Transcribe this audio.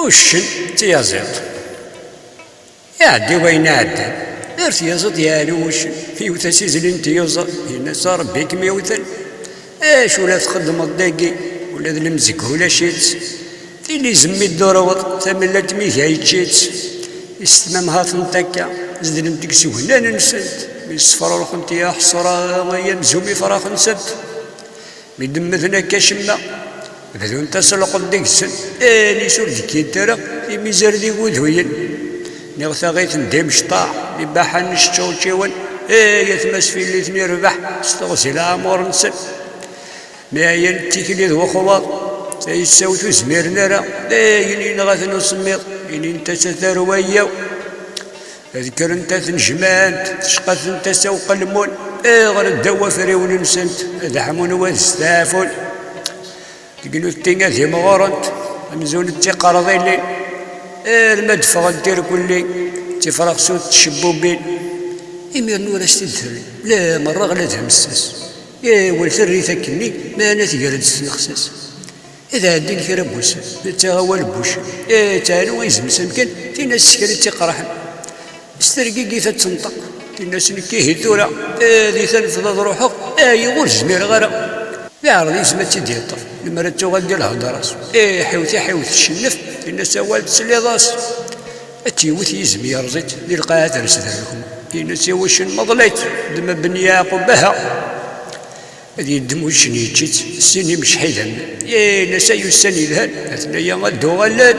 وشن تيازيط يعدي وين عدى درت يازط يالو وشن في وتسيزلين تيوزر هنا صار بيك ميوثن اش ولا تخدم الداقي ولا المزق ولا شيت اللي زمي الدروط ثمن تميه هايتشيت استمام هات نتكا زدلم تكسو هنا ننسد من الصفر والخنت يا حصرا يا مزومي فراخ نسد من دمثنا كشمة بدون تسلق الدكسن اني سور ديكي ترى في ميزار دي وذوين نغثا غيث نديم شطاع لباحا نشتو تشيون يتمس في اللي ثني ربح استغسل امور نسد ما ينتيكلي ذو خواط سيساوتو زميرنا راه يني نغاث نصميط يني انت سترويا اذكر انت تنجمان تشقى انت سوق المون غير الدوا فريون نسنت هذا حمون وذستافون تقولوا التينغا ذي مغورنت مزون التقرضي اللي المدفع ندير كلي تفرغ سوت تشبوبين يمير نور استدثري لا مرة غلات همساس يا والثري ثكني ما انا تقرد النخساس إذا عندي كرا بوس تغاول بوش تانو يزم سمكن تينا السكري تقرحن استرقيقي تتنطق تينا سنكيه ثورا ذي تنفض روحك يغور زمير غرا يعرض يسمى تيدي الطف لما تغال ديال الهضراس حيوتي حيوت الشنف تينا سوال تسلي ضاس تيوت يزم يرزيت ذي القاعة رسد لكم تينا سيوش مضليت دم بنيا قبها هذه الدم شني جيت السني مش حيدا يا نساي السني لهن اثنيا غدو غلان